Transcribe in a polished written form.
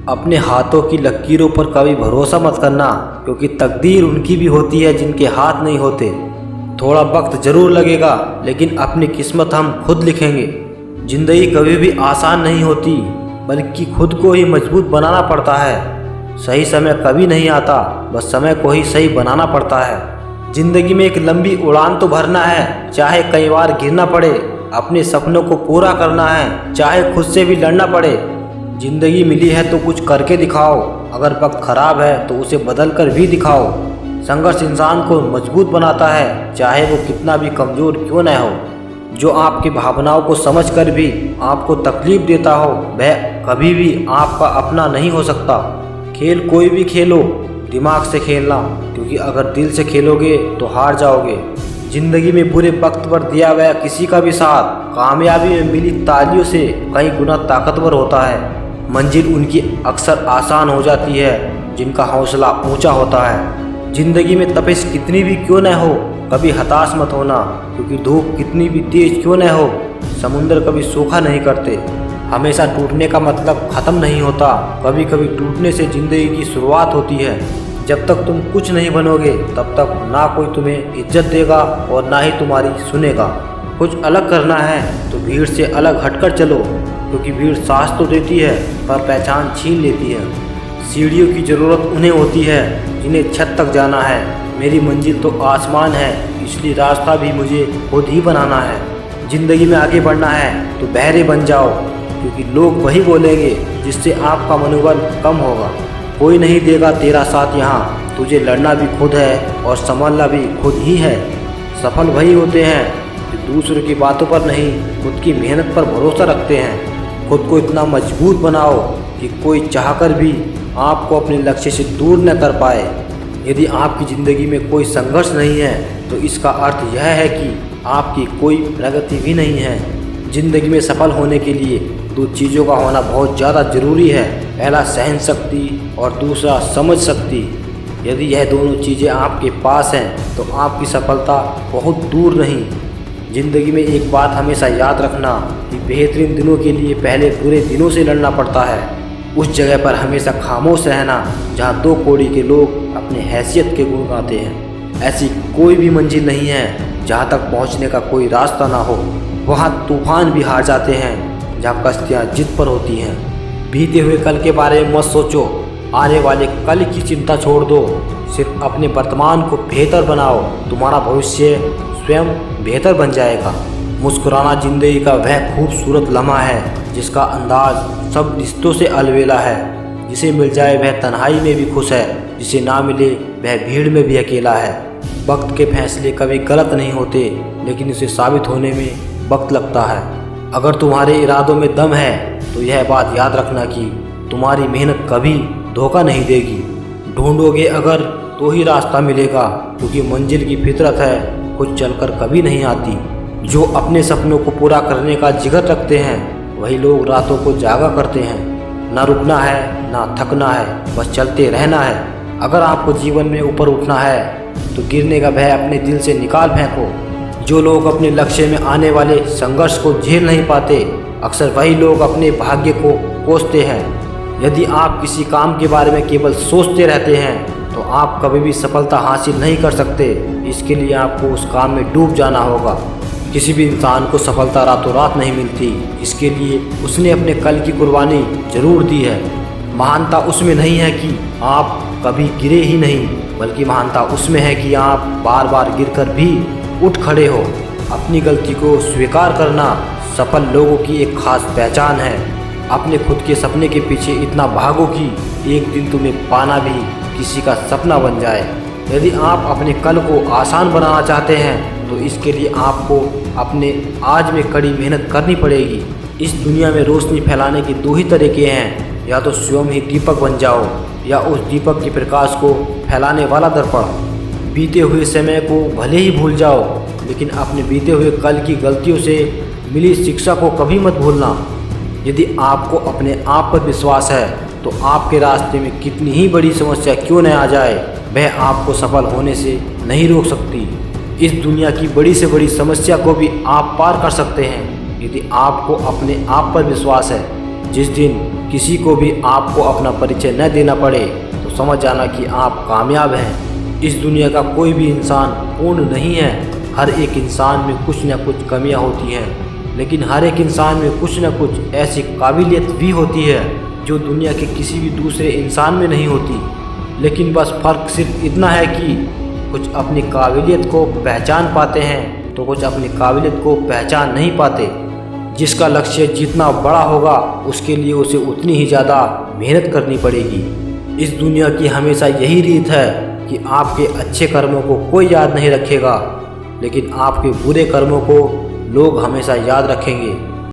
अपने हाथों की लकीरों पर कभी भरोसा मत करना, क्योंकि तकदीर उनकी भी होती है जिनके हाथ नहीं होते। थोड़ा वक्त ज़रूर लगेगा, लेकिन अपनी किस्मत हम खुद लिखेंगे। ज़िंदगी कभी भी आसान नहीं होती, बल्कि खुद को ही मजबूत बनाना पड़ता है। सही समय कभी नहीं आता, बस समय को ही सही बनाना पड़ता है। ज़िंदगी में एक लंबी उड़ान तो भरना है, चाहे कई बार गिरना पड़े। अपने सपनों को पूरा करना है, चाहे खुद से भी लड़ना पड़े। ज़िंदगी मिली है तो कुछ करके दिखाओ। अगर वक्त खराब है तो उसे बदल कर भी दिखाओ। संघर्ष इंसान को मजबूत बनाता है, चाहे वो कितना भी कमज़ोर क्यों न हो। जो आपकी भावनाओं को समझकर भी आपको तकलीफ देता हो, वह कभी भी आपका अपना नहीं हो सकता। खेल कोई भी खेलो, दिमाग से खेलना, क्योंकि अगर दिल से खेलोगे तो हार जाओगे। ज़िंदगी में बुरे वक्त पर दिया गया किसी का भी साथ कामयाबी में मिली तालियों से कई गुना ताकतवर होता है। मंजिल उनकी अक्सर आसान हो जाती है जिनका हौसला ऊंचा होता है। ज़िंदगी में तपिश कितनी भी क्यों न हो, कभी हताश मत होना, क्योंकि धूप कितनी भी तेज क्यों न हो, समुंदर कभी सूखा नहीं करते। हमेशा टूटने का मतलब ख़त्म नहीं होता, कभी कभी टूटने से ज़िंदगी की शुरुआत होती है। जब तक तुम कुछ नहीं बनोगे, तब तक ना कोई तुम्हें इज्जत देगा और ना ही तुम्हारी सुनेगा। कुछ अलग करना है तो भीड़ से अलग हटकर चलो, क्योंकि भीड़ सांस तो देती है पर पहचान छीन लेती है। सीढ़ियों की ज़रूरत उन्हें होती है जिन्हें छत तक जाना है। मेरी मंजिल तो आसमान है, इसलिए रास्ता भी मुझे खुद ही बनाना है। ज़िंदगी में आगे बढ़ना है तो बहरे बन जाओ, क्योंकि लोग वही बोलेंगे जिससे आपका मनोबल कम होगा। कोई नहीं देगा तेरा साथ यहाँ, तुझे लड़ना भी खुद है और संभलना भी खुद ही है। सफल वही होते हैं जो दूसरों की बातों पर नहीं, खुद की मेहनत पर भरोसा रखते हैं। खुद को इतना मजबूत बनाओ कि कोई चाहकर भी आपको अपने लक्ष्य से दूर न कर पाए। यदि आपकी ज़िंदगी में कोई संघर्ष नहीं है तो इसका अर्थ यह है कि आपकी कोई प्रगति भी नहीं है। ज़िंदगी में सफल होने के लिए दो चीज़ों का होना बहुत ज़्यादा ज़रूरी है। पहला सहन शक्ति और दूसरा समझ शक्ति। यदि यह दोनों चीज़ें आपके पास हैं तो आपकी सफलता बहुत दूर नहीं। ज़िंदगी में एक बात हमेशा याद रखना कि बेहतरीन दिनों के लिए पहले बुरे दिनों से लड़ना पड़ता है। उस जगह पर हमेशा खामोश रहना जहाँ दो कौड़ी के लोग अपने हैसियत के गुण गाते हैं। ऐसी कोई भी मंजिल नहीं है जहाँ तक पहुँचने का कोई रास्ता ना हो। वहाँ तूफान भी हार जाते हैं जहाँ कश्तियाँ जिद पर होती हैं। बीते हुए कल के बारे में मत सोचो, आने वाले कल की चिंता छोड़ दो। सिर्फ अपने वर्तमान को बेहतर बनाओ, तुम्हारा भविष्य स्वयं बेहतर बन जाएगा। मुस्कुराना ज़िंदगी का वह खूबसूरत लम्हा है जिसका अंदाज सब रिश्तों से अलबेला है। जिसे मिल जाए वह तन्हाई में भी खुश है, जिसे ना मिले वह भीड़ में भी अकेला है। वक्त के फैसले कभी गलत नहीं होते, लेकिन उसे साबित होने में वक्त लगता है। अगर तुम्हारे इरादों में दम है तो यह बात याद रखना कि तुम्हारी मेहनत कभी धोखा नहीं देगी। ढूंढोगे अगर तो ही रास्ता मिलेगा, क्योंकि मंजिल की फितरत है, खुद चलकर कभी नहीं आती। जो अपने सपनों को पूरा करने का जिगर रखते हैं वही लोग रातों को जागा करते हैं। ना रुकना है ना थकना है, बस चलते रहना है। अगर आपको जीवन में ऊपर उठना है तो गिरने का भय अपने दिल से निकाल फेंको। जो लोग अपने लक्ष्य में आने वाले संघर्ष को झेल नहीं पाते, अक्सर वही लोग अपने भाग्य को कोसते हैं। यदि आप किसी काम के बारे में केवल सोचते रहते हैं तो आप कभी भी सफलता हासिल नहीं कर सकते। इसके लिए आपको उस काम में डूब जाना होगा। किसी भी इंसान को सफलता रातों रात नहीं मिलती, इसके लिए उसने अपने कल की कुर्बानी जरूर दी है। महानता उसमें नहीं है कि आप कभी गिरे ही नहीं, बल्कि महानता उसमें है कि आप बार बार गिरकर भी उठ खड़े हो। अपनी गलती को स्वीकार करना सफल लोगों की एक खास पहचान है। अपने खुद के सपने के पीछे इतना भागो कि एक दिन तुम्हें पाना भी किसी का सपना बन जाए। यदि आप अपने कल को आसान बनाना चाहते हैं तो इसके लिए आपको अपने आज में कड़ी मेहनत करनी पड़ेगी। इस दुनिया में रोशनी फैलाने के दो ही तरीके हैं, या तो स्वयं ही दीपक बन जाओ या उस दीपक के प्रकाश को फैलाने वाला दर्पण। बीते हुए समय को भले ही भूल जाओ, लेकिन अपने बीते हुए कल की गलतियों से मिली शिक्षा को कभी मत भूलना। यदि आपको अपने आप पर विश्वास है तो आपके रास्ते में कितनी ही बड़ी समस्या क्यों न आ जाए, वह आपको सफल होने से नहीं रोक सकती। इस दुनिया की बड़ी से बड़ी समस्या को भी आप पार कर सकते हैं, यदि आपको अपने आप पर विश्वास है। जिस दिन किसी को भी आपको अपना परिचय न देना पड़े तो समझ जाना कि आप कामयाब हैं। इस दुनिया का कोई भी इंसान पूर्ण नहीं है। हर एक इंसान में कुछ न कुछ कमियां होती हैं, लेकिन हर एक इंसान में कुछ न कुछ ऐसी काबिलियत भी होती है जो दुनिया के किसी भी दूसरे इंसान में नहीं होती। लेकिन बस फ़र्क सिर्फ इतना है कि कुछ अपनी काबिलियत को पहचान पाते हैं तो कुछ अपनी काबिलियत को पहचान नहीं पाते। जिसका लक्ष्य जितना बड़ा होगा उसके लिए उसे उतनी ही ज़्यादा मेहनत करनी पड़ेगी। इस दुनिया की हमेशा यही रीत है कि आपके अच्छे कर्मों को कोई याद नहीं रखेगा, लेकिन आपके बुरे कर्मों को लोग हमेशा याद रखेंगे।